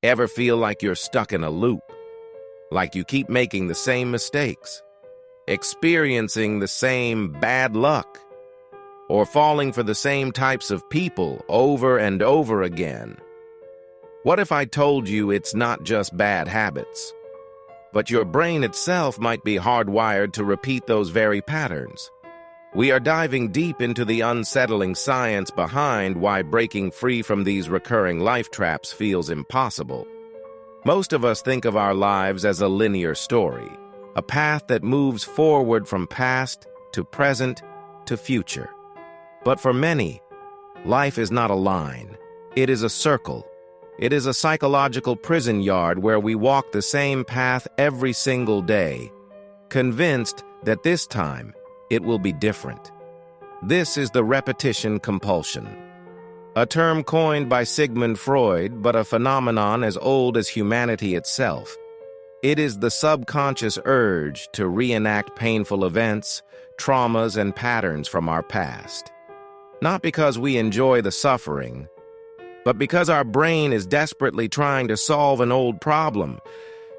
Ever feel like you're stuck in a loop? Like you keep making the same mistakes, experiencing the same bad luck, or falling for the same types of people over and over again? What if I told you it's not just bad habits, but your brain itself might be hardwired to repeat those very patterns? We are diving deep into the unsettling science behind why breaking free from these recurring life traps feels impossible. Most of us think of our lives as a linear story, a path that moves forward from past to present to future. But for many, life is not a line. It is a circle. It is a psychological prison yard where we walk the same path every single day, convinced that this time it will be different. This is the repetition compulsion, a term coined by Sigmund Freud, but a phenomenon as old as humanity itself. It is the subconscious urge to reenact painful events, traumas, and patterns from our past. Not because we enjoy the suffering, but because our brain is desperately trying to solve an old problem.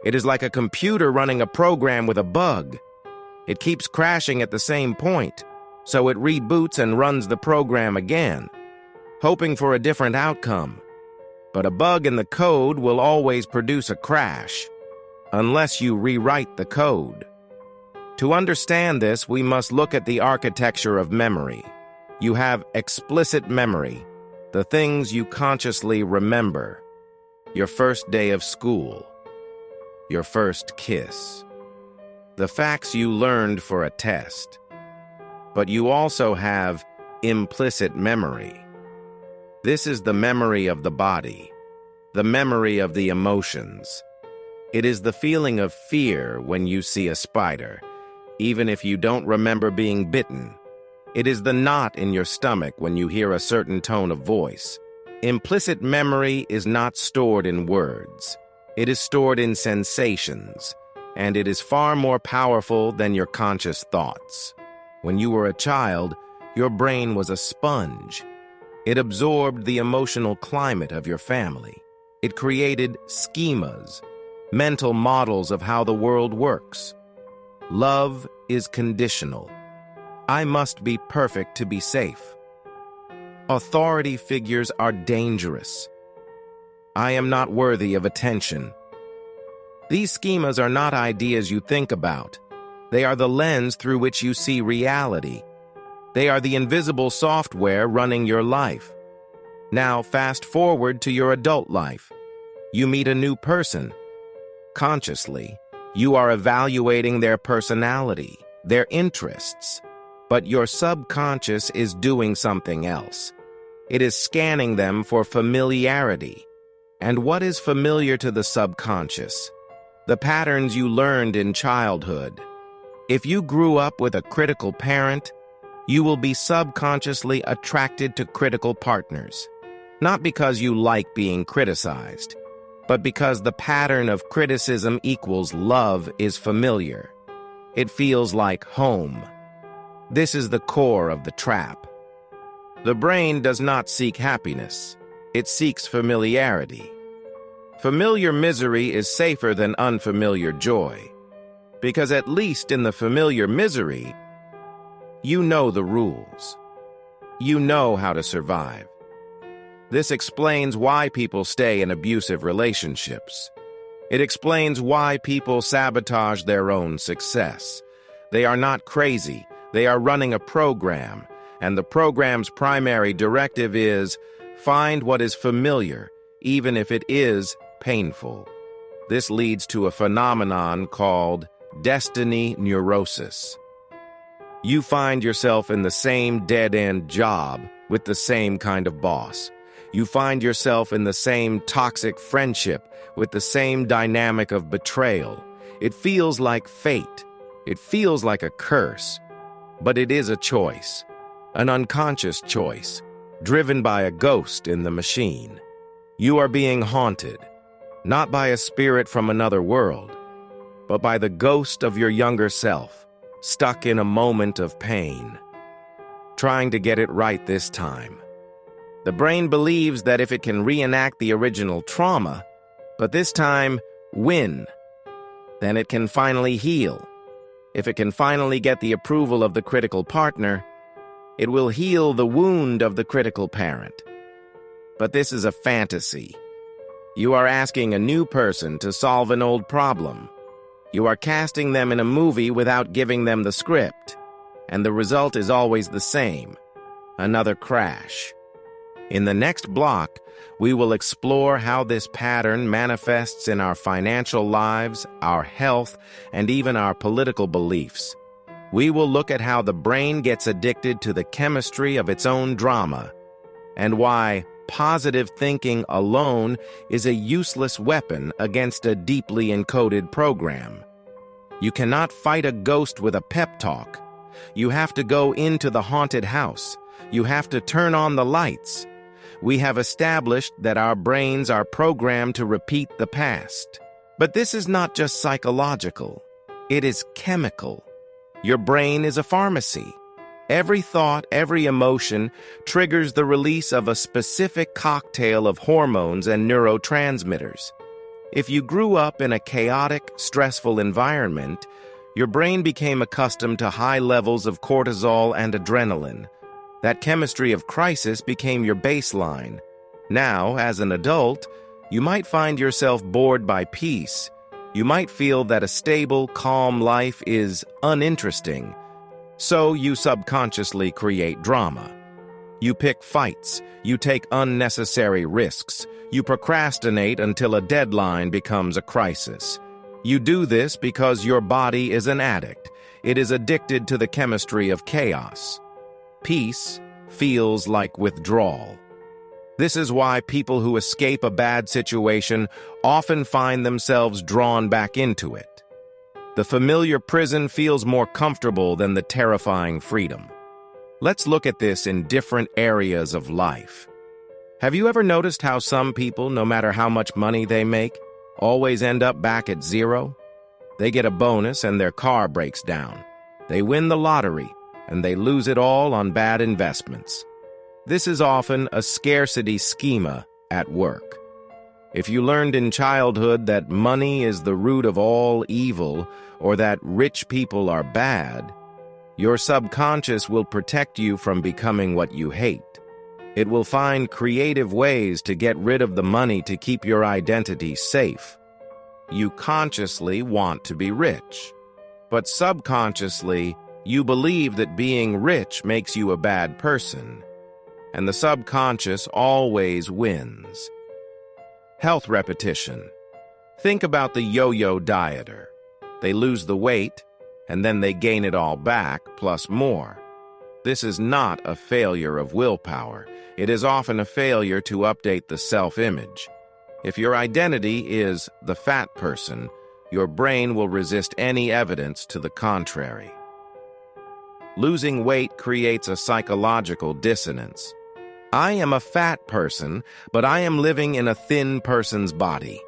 It is like a computer running a program with a bug. It keeps crashing at the same point, so it reboots and runs the program again, hoping for a different outcome. But a bug in the code will always produce a crash, unless you rewrite the code. To understand this, we must look at the architecture of memory. You have explicit memory, the things you consciously remember. Your first day of school, your first kiss, the facts you learned for a test. But you also have implicit memory. This is the memory of the body, the memory of the emotions. It is the feeling of fear when you see a spider, even if you don't remember being bitten. It is the knot in your stomach when you hear a certain tone of voice. Implicit memory is not stored in words. It is stored in sensations, and it is far more powerful than your conscious thoughts. When you were a child, your brain was a sponge. It absorbed the emotional climate of your family. It created schemas, mental models of how the world works. Love is conditional. I must be perfect to be safe. Authority figures are dangerous. I am not worthy of attention. These schemas are not ideas you think about. They are the lens through which you see reality. They are the invisible software running your life. Now, fast forward to your adult life. You meet a new person. Consciously, you are evaluating their personality, their interests, but your subconscious is doing something else. It is scanning them for familiarity. And what is familiar to the subconscious? The patterns you learned in childhood. If you grew up with a critical parent, you will be subconsciously attracted to critical partners. Not because you like being criticized, but because the pattern of criticism equals love is familiar. It feels like home. This is the core of the trap. The brain does not seek happiness. It seeks familiarity. Familiar misery is safer than unfamiliar joy, because at least in the familiar misery, you know the rules. You know how to survive. This explains why people stay in abusive relationships. It explains why people sabotage their own success. They are not crazy. They are running a program, and the program's primary directive is find what is familiar, even if it is painful. This leads to a phenomenon called destiny neurosis. You find yourself in the same dead-end job with the same kind of boss. You find yourself in the same toxic friendship with the same dynamic of betrayal. It feels like fate. It feels like a curse. But it is a choice, an unconscious choice, driven by a ghost in the machine. You are being haunted, not by a spirit from another world, but by the ghost of your younger self, stuck in a moment of pain, trying to get it right this time. The brain believes that if it can reenact the original trauma, But this time, win. Then it can finally heal. If it can finally get the approval of the critical partner, it will heal the wound of the critical parent. But this is a fantasy. You are asking a new person to solve an old problem. You are casting them in a movie without giving them the script. And the result is always the same: another crash. In the next block, we will explore how this pattern manifests in our financial lives, our health, and even our political beliefs. We will look at how the brain gets addicted to the chemistry of its own drama, and why positive thinking alone is a useless weapon against a deeply encoded program. You cannot fight a ghost with a pep talk. You have to go into the haunted house. You have to turn on the lights. We have established that our brains are programmed to repeat the past. But this is not just psychological. It is chemical. Your brain is a pharmacy. Every thought, every emotion triggers the release of a specific cocktail of hormones and neurotransmitters. If you grew up in a chaotic, stressful environment, your brain became accustomed to high levels of cortisol and adrenaline. That chemistry of crisis became your baseline. Now, as an adult, you might find yourself bored by peace. You might feel that a stable, calm life is uninteresting. So you subconsciously create drama. You pick fights. You take unnecessary risks. You procrastinate until a deadline becomes a crisis. You do this because your body is an addict. It is addicted to the chemistry of chaos. Peace feels like withdrawal. This is why people who escape a bad situation often find themselves drawn back into it. The familiar prison feels more comfortable than the terrifying freedom. Let's look at this in different areas of life. Have you ever noticed how some people, no matter how much money they make, always end up back at zero? They get a bonus and their car breaks down. They win the lottery and they lose it all on bad investments. This is often a scarcity schema at work. If you learned in childhood that money is the root of all evil or that rich people are bad, your subconscious will protect you from becoming what you hate. It will find creative ways to get rid of the money to keep your identity safe. You consciously want to be rich, but subconsciously, you believe that being rich makes you a bad person, and the subconscious always wins. Health repetition. Think about the yo-yo dieter. They lose the weight, and then they gain it all back, plus more. This is not a failure of willpower. It is often a failure to update the self-image. If your identity is the fat person, your brain will resist any evidence to the contrary. Losing weight creates a psychological dissonance. I am a fat person, but I am living in a thin person's body.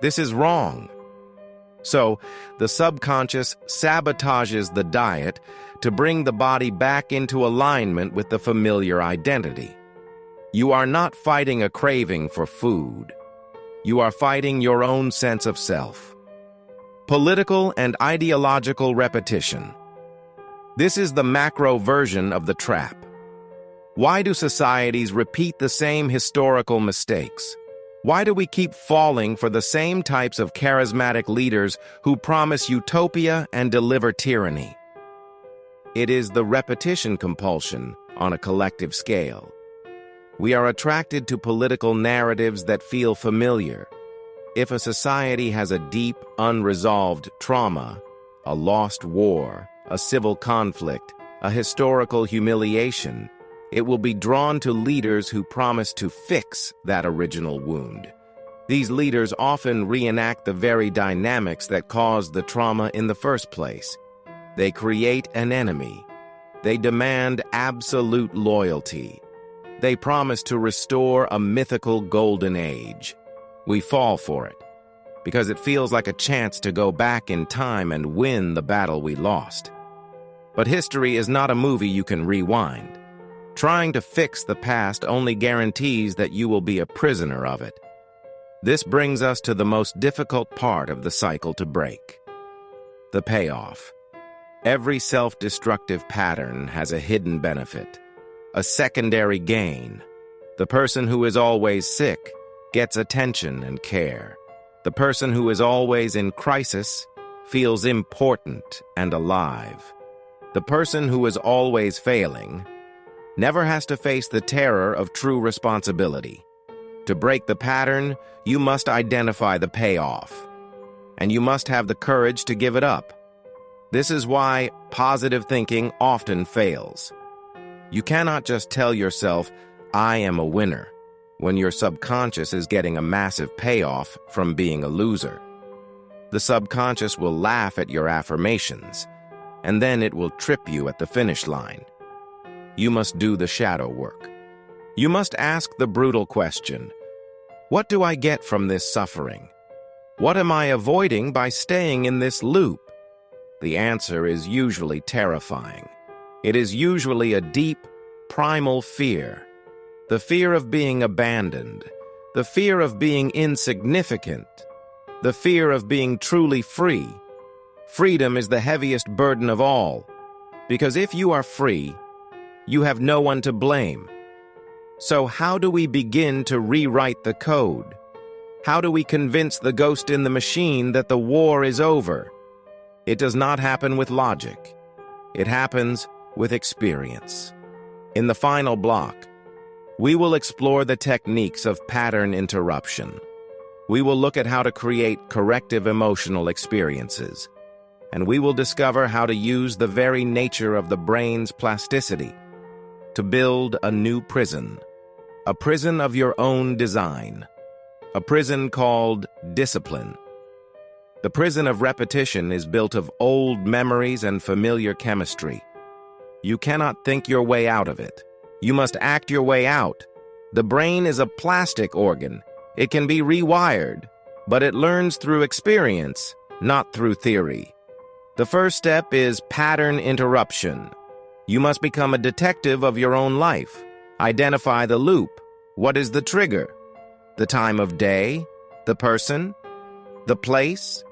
This is wrong. So, the subconscious sabotages the diet to bring the body back into alignment with the familiar identity. You are not fighting a craving for food. You are fighting your own sense of self. Political and ideological repetition. This is the macro version of the trap. Why do societies repeat the same historical mistakes? Why do we keep falling for the same types of charismatic leaders who promise utopia and deliver tyranny? It is the repetition compulsion on a collective scale. We are attracted to political narratives that feel familiar. If a society has a deep, unresolved trauma, a lost war, a civil conflict, a historical humiliation, it will be drawn to leaders who promise to fix that original wound. These leaders often reenact the very dynamics that caused the trauma in the first place. They create an enemy. They demand absolute loyalty. They promise to restore a mythical golden age. We fall for it because it feels like a chance to go back in time and win the battle we lost. But history is not a movie you can rewind. Trying to fix the past only guarantees that you will be a prisoner of it. This brings us to the most difficult part of the cycle to break: the payoff. Every self-destructive pattern has a hidden benefit, a secondary gain. The person who is always sick gets attention and care. The person who is always in crisis feels important and alive. The person who is always failing never has to face the terror of true responsibility. To break the pattern, you must identify the payoff, and you must have the courage to give it up. This is why positive thinking often fails. You cannot just tell yourself, "I am a winner," when your subconscious is getting a massive payoff from being a loser. The subconscious will laugh at your affirmations, and then it will trip you at the finish line. You must do the shadow work. You must ask the brutal question, what do I get from this suffering? What am I avoiding by staying in this loop? The answer is usually terrifying. It is usually a deep, primal fear. The fear of being abandoned. The fear of being insignificant. The fear of being truly free. Freedom is the heaviest burden of all, because if you are free, you have no one to blame. So how do we begin to rewrite the code? How do we convince the ghost in the machine that the war is over? It does not happen with logic. It happens with experience. In the final block, we will explore the techniques of pattern interruption. We will look at how to create corrective emotional experiences, and we will discover how to use the very nature of the brain's plasticity to build a new prison, a prison of your own design, a prison called discipline. The prison of repetition is built of old memories and familiar chemistry. You cannot think your way out of it. You must act your way out. The brain is a plastic organ. It can be rewired, but it learns through experience, not through theory. The first step is pattern interruption. You must become a detective of your own life. Identify the loop. What is the trigger? The time of day? The person? The place?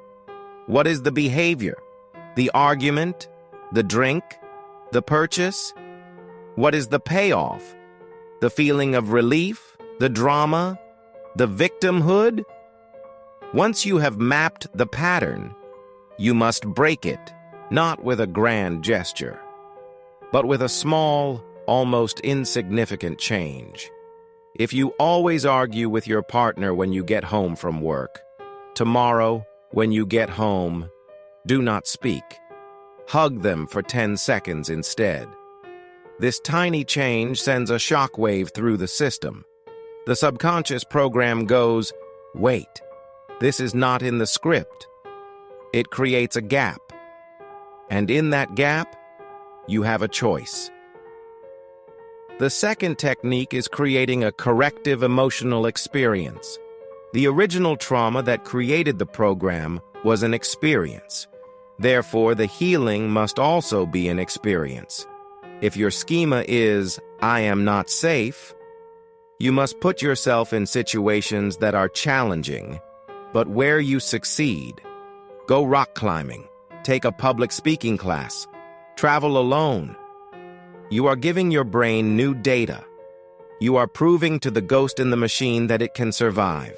What is the behavior? The argument? The drink? The purchase? What is the payoff? The feeling of relief? The drama? The victimhood? Once you have mapped the pattern, you must break it, not with a grand gesture, but with a small, almost insignificant change. If you always argue with your partner when you get home from work, tomorrow, when you get home, do not speak. Hug them for 10 seconds instead. This tiny change sends a shockwave through the system. The subconscious program goes, wait, this is not in the script. It creates a gap. And in that gap, you have a choice. The second technique is creating a corrective emotional experience. The original trauma that created the program was an experience. Therefore, the healing must also be an experience. If your schema is, I am not safe, you must put yourself in situations that are challenging, but where you succeed. Go rock climbing, take a public speaking class, travel alone. You are giving your brain new data. You are proving to the ghost in the machine that it can survive.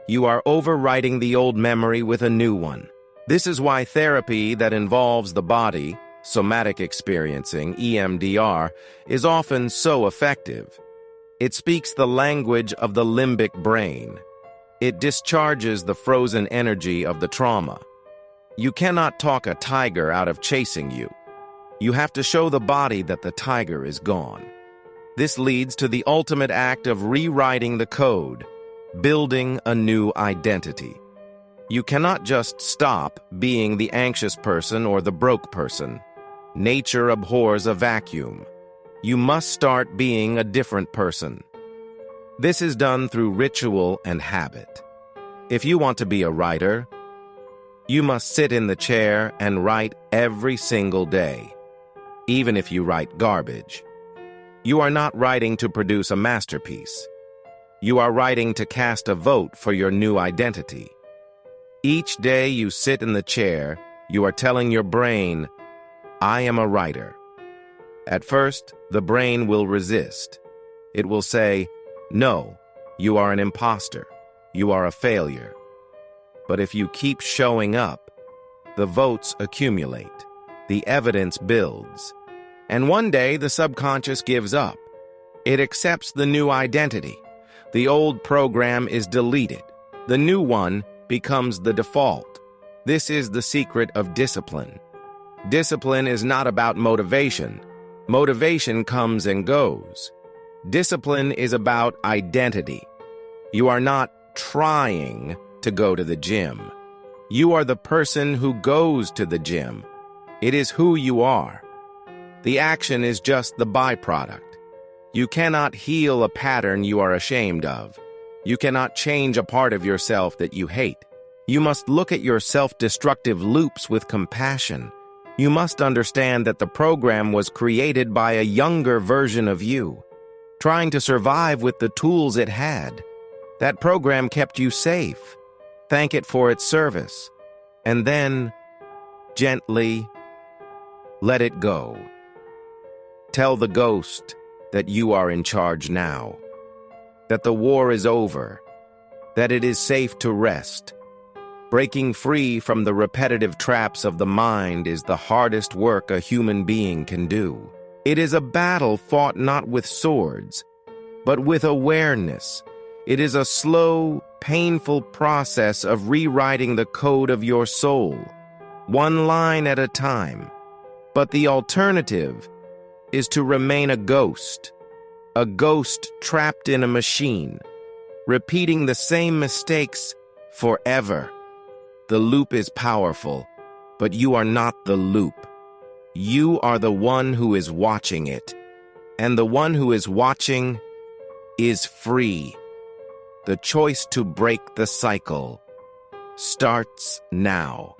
You are overwriting the old memory with a new one. This is why therapy that involves the body, somatic experiencing, EMDR, is often so effective. It speaks the language of the limbic brain. It discharges the frozen energy of the trauma. You cannot talk a tiger out of chasing you. You have to show the body that the tiger is gone. This leads to the ultimate act of rewriting the code, building a new identity. You cannot just stop being the anxious person or the broke person. Nature abhors a vacuum. You must start being a different person. This is done through ritual and habit. If you want to be a writer, you must sit in the chair and write every single day, even if you write garbage. You are not writing to produce a masterpiece. You are writing to cast a vote for your new identity. Each day you sit in the chair, you are telling your brain, I am a writer. At first, the brain will resist. It will say, no, you are an imposter. You are a failure. But if you keep showing up, the votes accumulate. The evidence builds. And one day, the subconscious gives up. It accepts the new identity. The old program is deleted. The new one becomes the default. This is the secret of discipline. Discipline is not about motivation. Motivation comes and goes. Discipline is about identity. You are not trying to go to the gym. You are the person who goes to the gym. It is who you are. The action is just the byproduct. You cannot heal a pattern you are ashamed of. You cannot change a part of yourself that you hate. You must look at your self-destructive loops with compassion. You must understand that the program was created by a younger version of you, trying to survive with the tools it had. That program kept you safe. Thank it for its service. And then, gently, let it go. Tell the ghost that you are in charge now, that the war is over, that it is safe to rest. Breaking free from the repetitive traps of the mind is the hardest work a human being can do. It is a battle fought not with swords, but with awareness. It is a slow, painful process of rewriting the code of your soul, one line at a time. But the alternative is to remain a ghost trapped in a machine, repeating the same mistakes forever. The loop is powerful, but you are not the loop. You are the one who is watching it, and the one who is watching is free. The choice to break the cycle starts now.